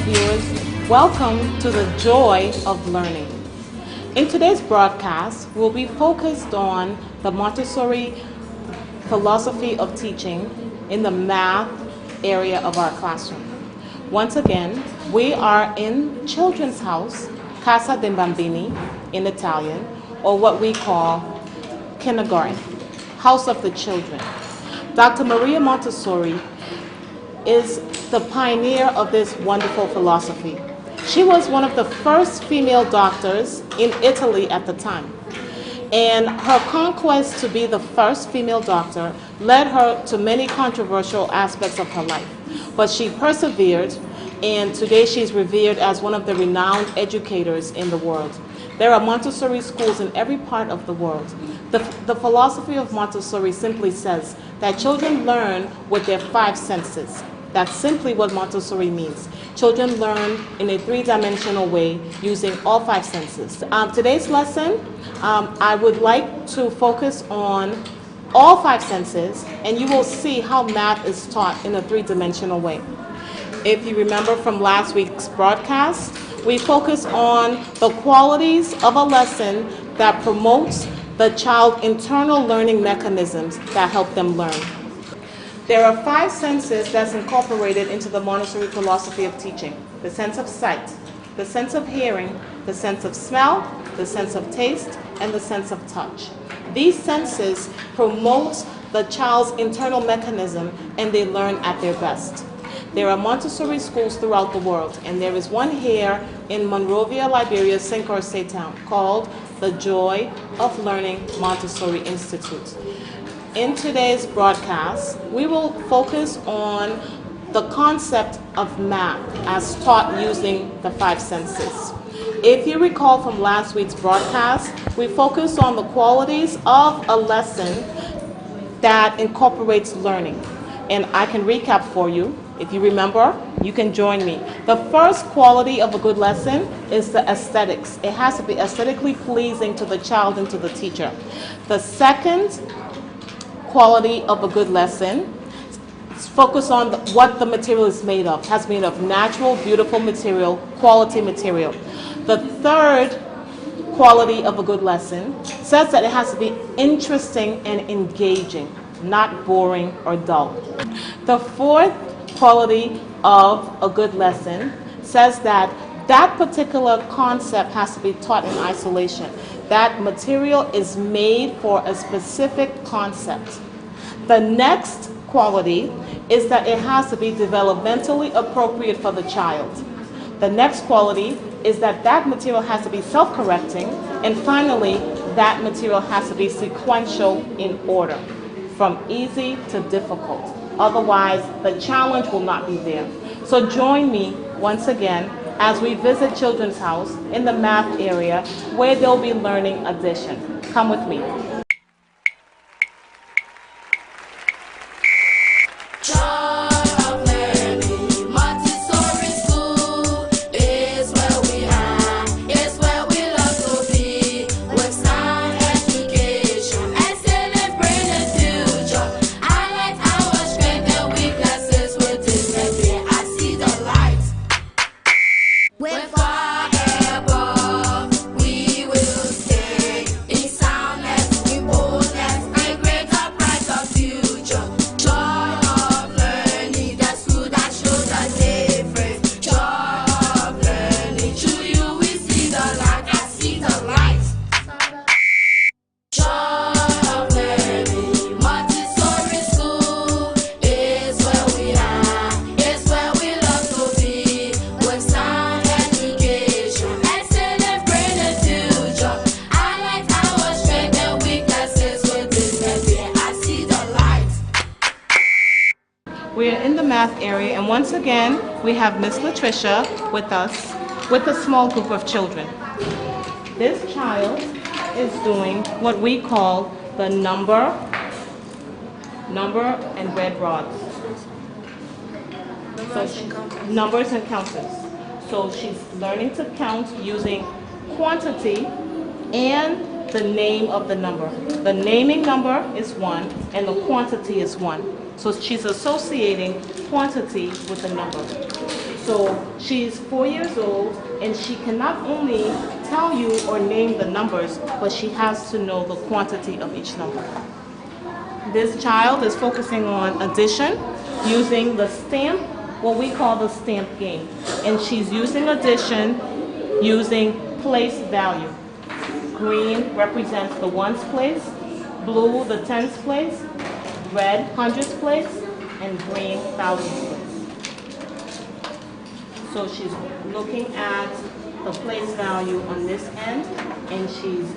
viewers, welcome to the Joy of Learning. In today's broadcast, we'll be focused on the Montessori philosophy of teaching in the math area of our classroom. Once again, we are in Children's House, Casa dei Bambini in Italian, or what we call kindergarten, House of the Children. Dr. Maria Montessori is the pioneer of this wonderful philosophy. She was one of the first female doctors in Italy at the time. And her conquest to be the first female doctor led her to many controversial aspects of her life. But she persevered, and today she's revered as one of the renowned educators in the world. There are Montessori schools in every part of the world. The philosophy of Montessori simply says that children learn with their five senses. That's simply what Montessori means. Children learn in a three-dimensional way using all five senses. Today's lesson, I would like to focus on all five senses, and you will see how math is taught in a three-dimensional way. If you remember from last week's broadcast, we focused on the qualities of a lesson that promotes the child's internal learning mechanisms that help them learn. There are five senses that's incorporated into the Montessori philosophy of teaching: the sense of sight, the sense of hearing, the sense of smell, the sense of taste, and the sense of touch. These senses promote the child's internal mechanism, and they learn at their best. There are Montessori schools throughout the world, and there is one here in Monrovia, Liberia, St. Croix town, called the Joy of Learning Montessori Institute. In today's broadcast, we will focus on the concept of math as taught using the five senses. If you recall from last week's broadcast, we focused on the qualities of a lesson that incorporates learning. And I can recap for you. If you remember, you can join me. The first quality of a good lesson is the aesthetics. It has to be aesthetically pleasing to the child and to the teacher. The second quality of a good lesson is focus on what the material is made of. It has to be made of natural, beautiful material, quality material. The third quality of a good lesson says that it has to be interesting and engaging, not boring or dull. The fourth quality of a good lesson says that that particular concept has to be taught in isolation. That material is made for a specific concept. The next quality is that it has to be developmentally appropriate for the child. The next quality is that that material has to be self-correcting. And finally, that material has to be sequential in order, from easy to difficult. Otherwise, the challenge will not be there. So join me once again as we visit Children's House in the math area where they'll be learning addition. Come with me. We're in the math area, and once again, we have Miss Latricia with us, with a small group of children. This child is doing what we call the number and red rods. Numbers and counters. So she's learning to count using quantity and the name of the number. The naming number is 1 and the quantity is 1. So she's associating quantity with the number. So she's 4 years old, and she can not only tell you or name the numbers, but she has to know the quantity of each number. This child is focusing on addition using the stamp, what we call the stamp game. And she's using addition using place value. Green represents the ones place, blue the tens place, red hundreds place, and green thousands place. So she's looking at the place value on this end, and she's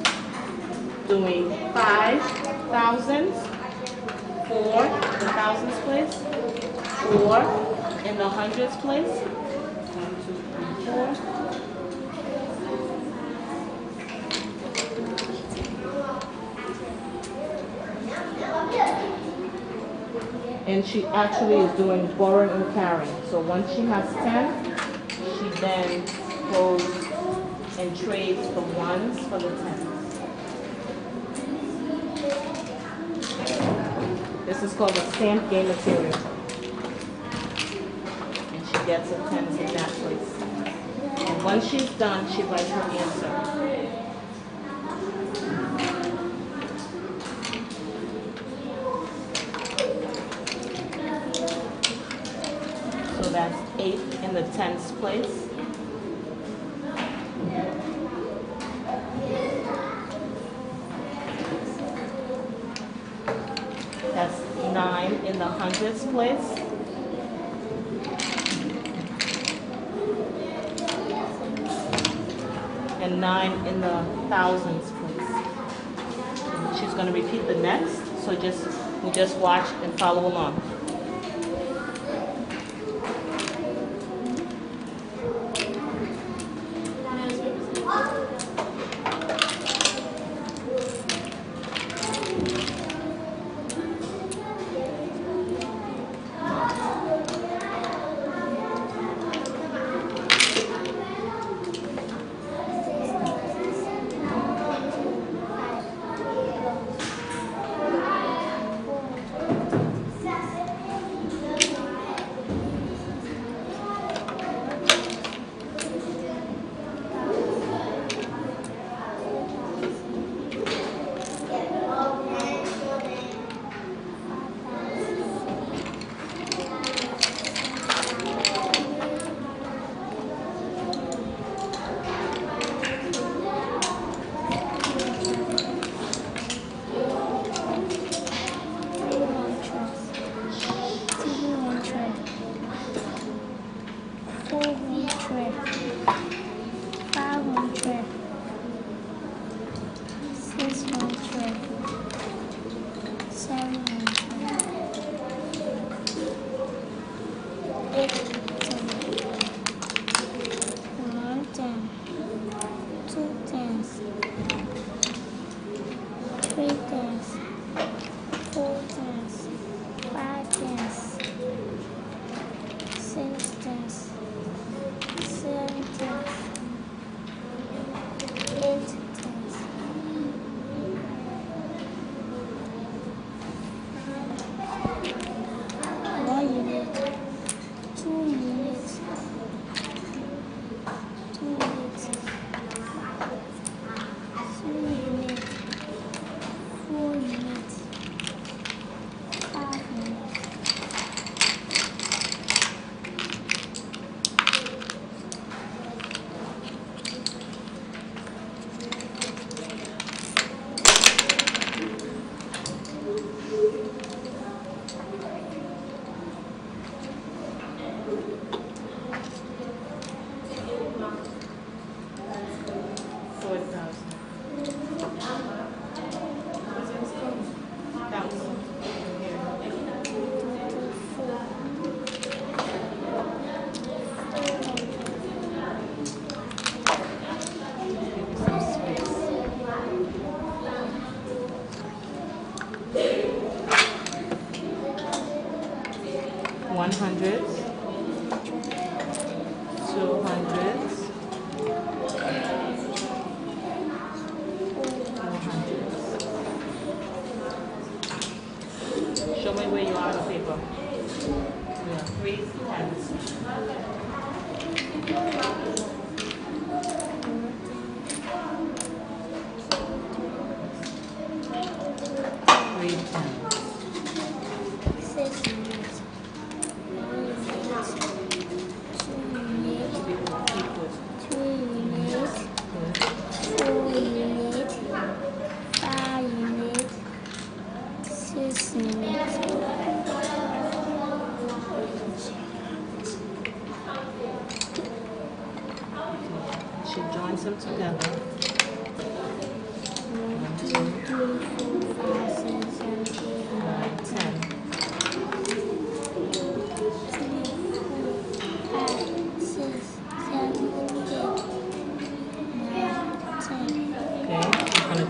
doing 5 thousands, 4 the thousands place, 4 in the hundreds place, 1, 2, 3, 4. And she actually is doing borrowing and carrying. So once she has 10, she then goes and trades the ones for the tens. This is called a stamp game material. And she gets her tens in that place. And once she's done, she writes her answer. So that's 8 in the tens place. That's 9 in the hundreds place. And 9 in the thousands place. And she's going to repeat the next, so we'll just watch and follow along. Hundreds, 200s, 400s. Show me where you are on the paper. Yeah, 3 tens.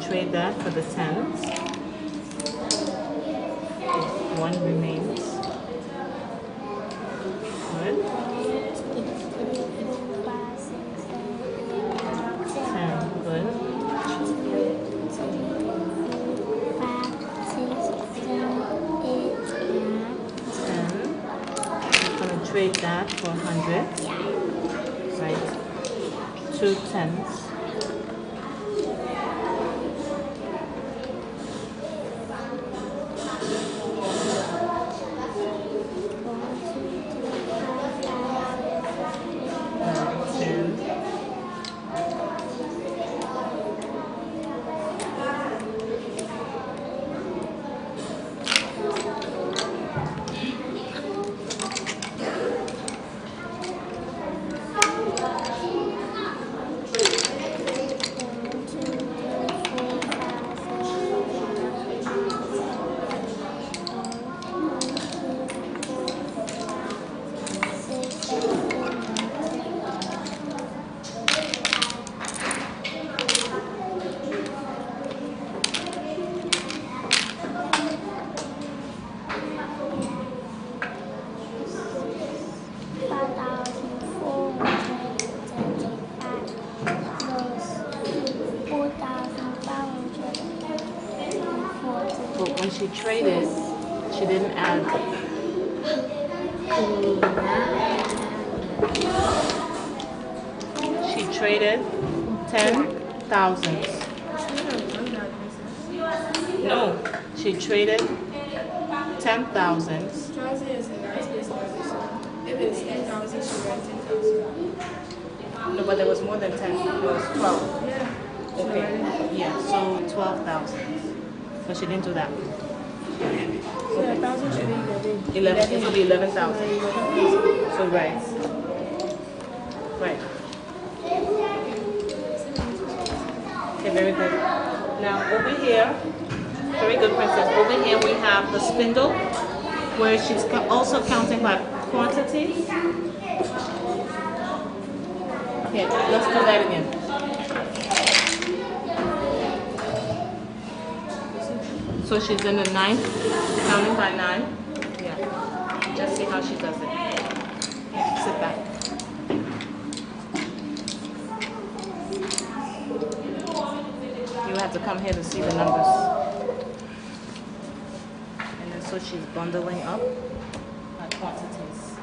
trade that for the tens. One remains. Good. 10. Good. 10. We're going to trade that for 100. Right. 2 tens. But when she traded, she didn't add. She traded 10,000. No, she traded 10,000. If it's 10,000, she writes 10,000. No, but there was more than 10. It was 12. Yeah. Okay. Yeah, so 12,000. But she didn't do that. So 1,000 should be 11. It will be 11,000. So right. Right. Okay, very good. Now over here, very good, princess. Over here we have the spindle, where she's also counting by quantities. Okay, let's do that again. So she's in the ninth, counting by 9. Yeah. Just see how she does it. Yeah, sit back. You have to come here to see the numbers. And then so she's bundling up her quantities.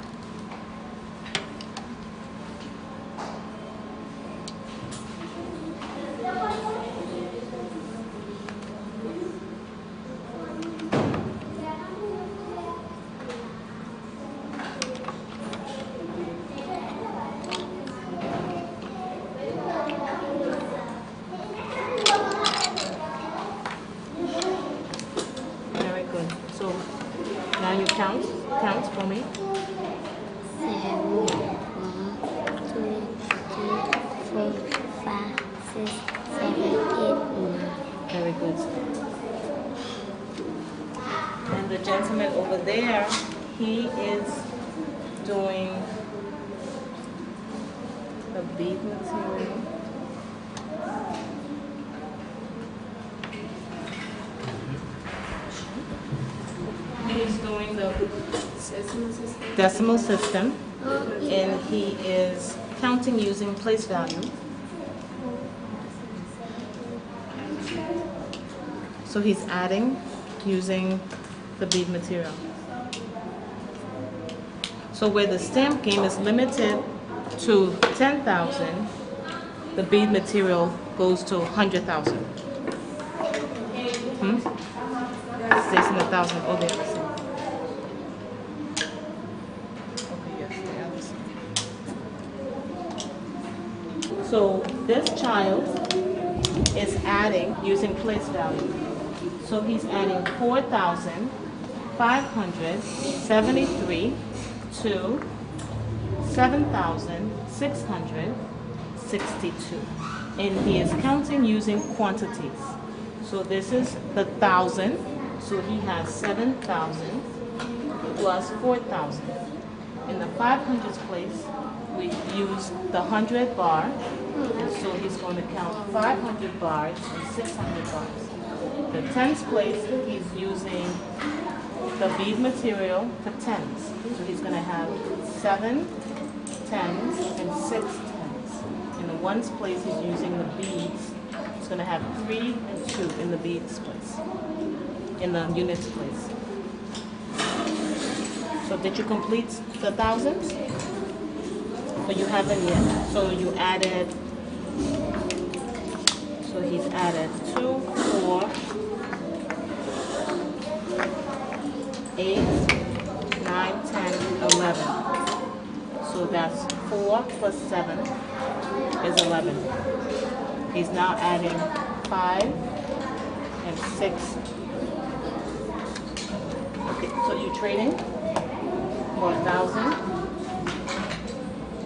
Now you count for me. 7, 1, 2, 3, 4, 5, 6, 7, 8, 9. Very good. And the gentleman over there, he is doing the bead material. He's doing the decimal system, and he is counting using place value. So he's adding using the bead material. So where the stamp game is limited to 10,000, the bead material goes to 100,000. Stays in 1,000. Oh, they are the same. Okay, yes, they are the same. So this child is adding using place value. So he's adding 4,573 to 7,662. And he is counting using quantities. So this is the 1,000. So he has 7,000 plus 4,000. In the 500s place, we use the 100 bar And so he's going to count 500 bars and 600 bars. The tens place, he's using the bead material for tens. So he's going to have 7 tens and 6 tens. In the ones place, he's using the beads. He's going to have 3 and 2 in the beads place, in the units place. So did you complete the thousands? So you haven't yet. So you added, so he's added 2, 4, 8, 9, 10, 11. So that's 4 plus 7 is 11. He's now adding 5 and 6. Okay, so you're trading for 1,000.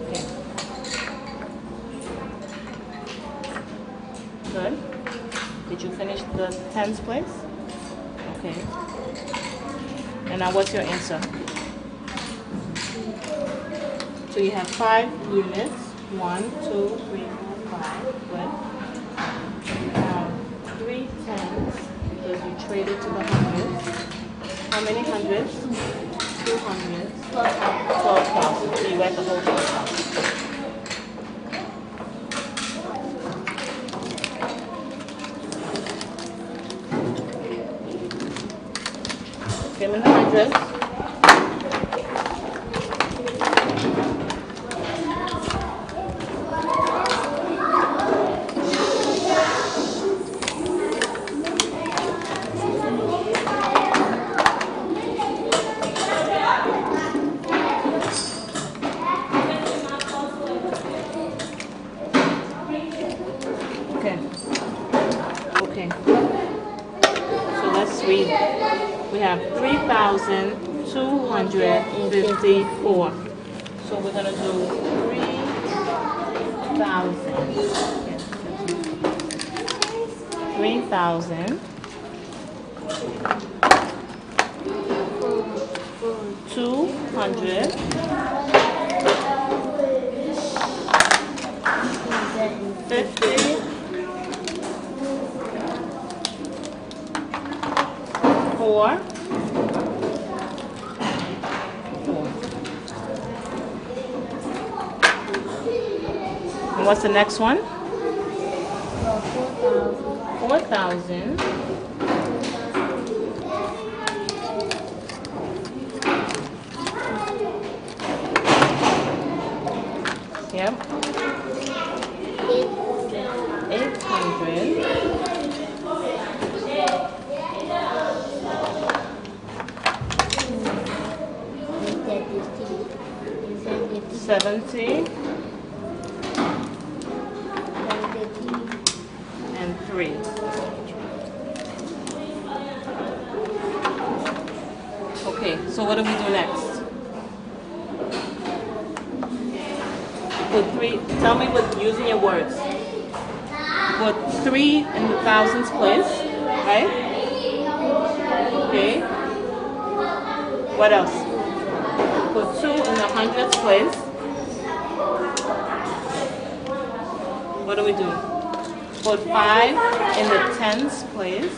Okay. Good. Did you finish the tens place? Okay. And now what's your answer? So you have 5 units. 1, 2, 3, 4, 5. Good. 3 tens because you traded to the hundreds. How many hundreds? 2 hundreds. 12,000. So you got the whole 12,000. Give me the hundreds. Okay. So let's read. We have 3,254. So we're going to do 3,000. 200. 50. 4. And what's the next one? 4,000. Yep. 800. 70. And 3. Okay, so what do we do next? Put 3, tell me with using your words. Put 3 in the thousands place, right? Okay. What else? Put 2 in the hundreds place. What do we do? Put 5 in the tens place.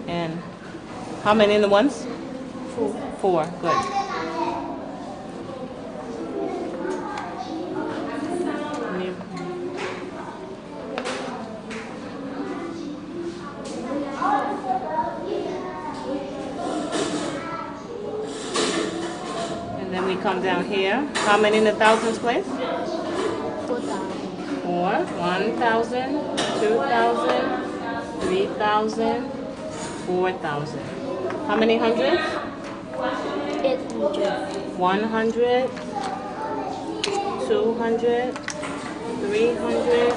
And how many in the ones? 4. Good. And then we come down here. How many in the thousands place? 4. 1,000, 2,000, 3,000, 4,000. How many hundreds? 800. 100, 200, 300,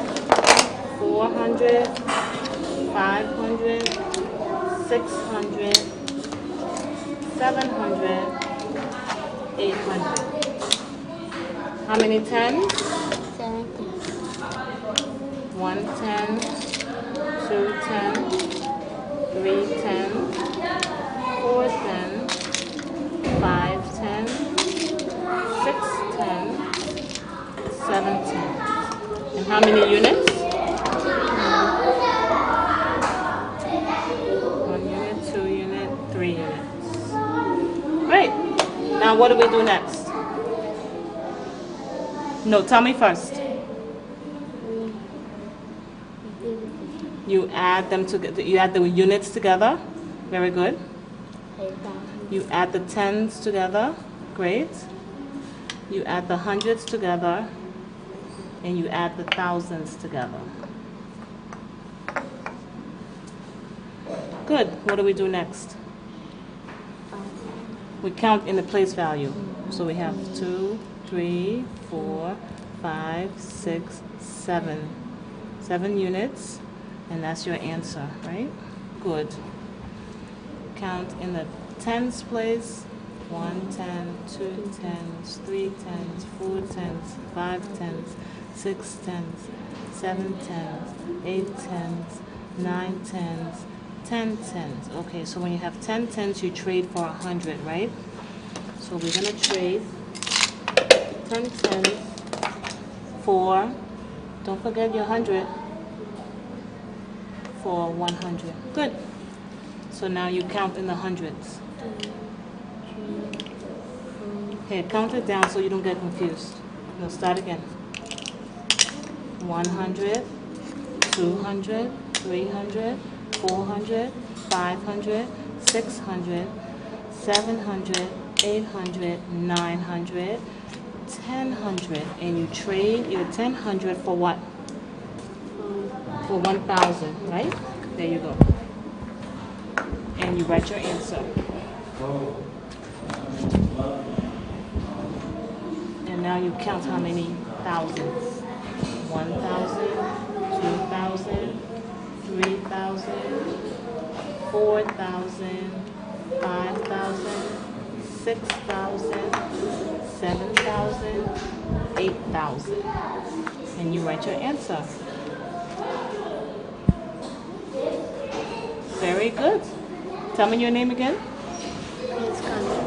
400, 500, 600, 700, 800. How many tens? 70. 110, 2 tens, 3 tens, 4 tens, 5 tens, 6 tens, 7 tens. And how many units? 1 unit, 2 unit, 3 units. Great. Now what do we do next? No, tell me first. You add them together. You add the units together. Very good. You add the tens together. Great. You add the hundreds together. And you add the thousands together. Good. What do we do next? We count in the place value. So we have 2, 3, 4, 5, 6, 7. 7 units. And that's your answer, right? Good. Count in the tens place. 1 10, 2 tens, 3 tens, 4 tens, 5 tens, 6 tens, 7 tens, 8 tens, 9 tens, 10 tens. Okay, so when you have 10 tens, you trade for 100, right? So we're gonna trade 10 tens for, don't forget your 100, for 100. Good. So now you count in the hundreds. Okay, count it down so you don't get confused. No, start again. 100, 200, 300, 400, 500, 600, 700, 800, 900, 1000. And you trade your 1000 for what? For 1,000, right? There you go. And you write your answer. And now you count how many thousands. 1,000, 2,000, 3,000, 4,000, 5,000, 6,000, 7,000, 8,000. And you write your answer. Very good. Tell me your name again.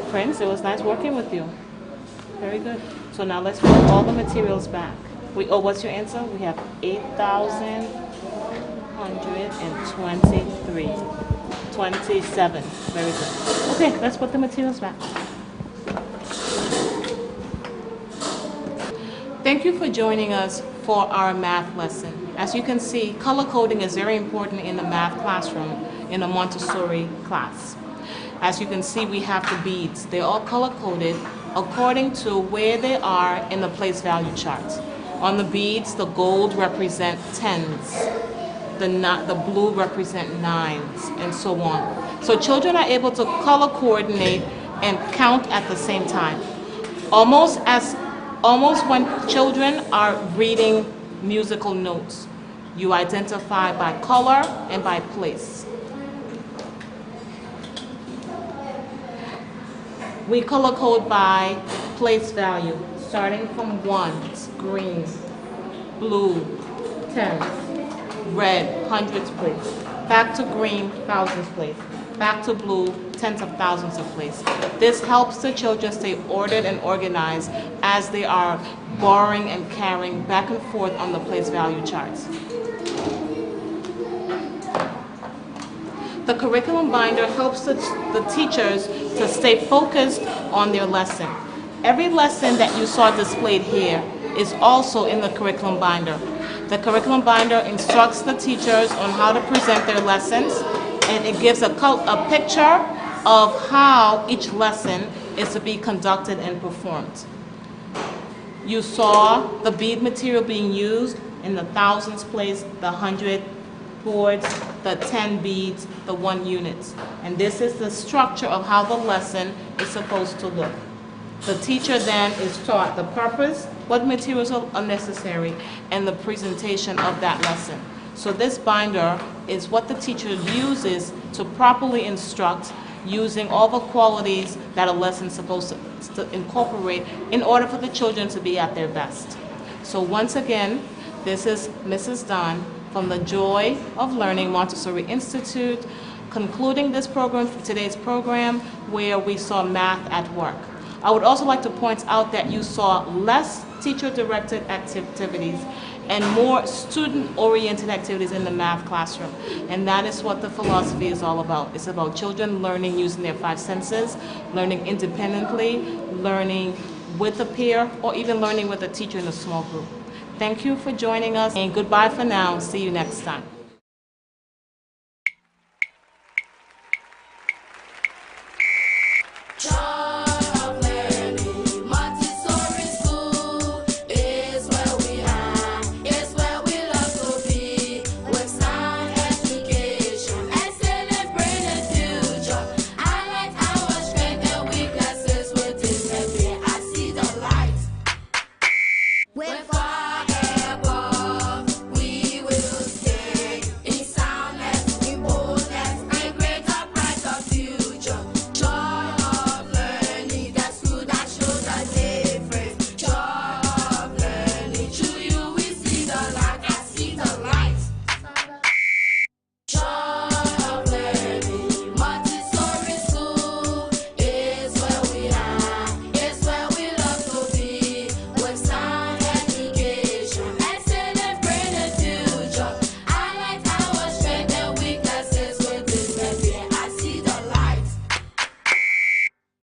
Prince, it was nice working with you. Very good. So now let's put all the materials back. What's your answer? We have 8,123. 27. Very good. Okay, let's put the materials back. Thank you for joining us for our math lesson. As you can see, color coding is very important in the math classroom in a Montessori class. As you can see, we have the beads. They're all color coded according to where they are in the place value chart. On the beads, the gold represent tens, the blue represent nines, and so on. So children are able to color coordinate and count at the same time. Almost when children are reading musical notes. You identify by color and by place. We color code by place value, starting from ones, green, blue, tens, red, hundreds place, back to green, thousands place, back to blue, tens of thousands of place. This helps the children stay ordered and organized as they are borrowing and carrying back and forth on the place value charts. The curriculum binder helps the teachers to stay focused on their lesson. Every lesson that you saw displayed here is also in the curriculum binder. The curriculum binder instructs the teachers on how to present their lessons, and it gives a picture of how each lesson is to be conducted and performed. You saw the bead material being used in the thousands place, the 100 boards, the 10 beads, the 1 units. And this is the structure of how the lesson is supposed to look. The teacher then is taught the purpose, what materials are necessary, and the presentation of that lesson. So this binder is what the teacher uses to properly instruct, using all the qualities that a lesson is supposed to incorporate in order for the children to be at their best. So once again, this is Mrs. Dunn from the Joy of Learning Montessori Institute, concluding this program, today's program, where we saw math at work. I would also like to point out that you saw less teacher-directed activities and more student-oriented activities in the math classroom. And that is what the philosophy is all about. It's about children learning using their 5 senses, learning independently, learning with a peer, or even learning with a teacher in a small group. Thank you for joining us, and goodbye for now. See you next time.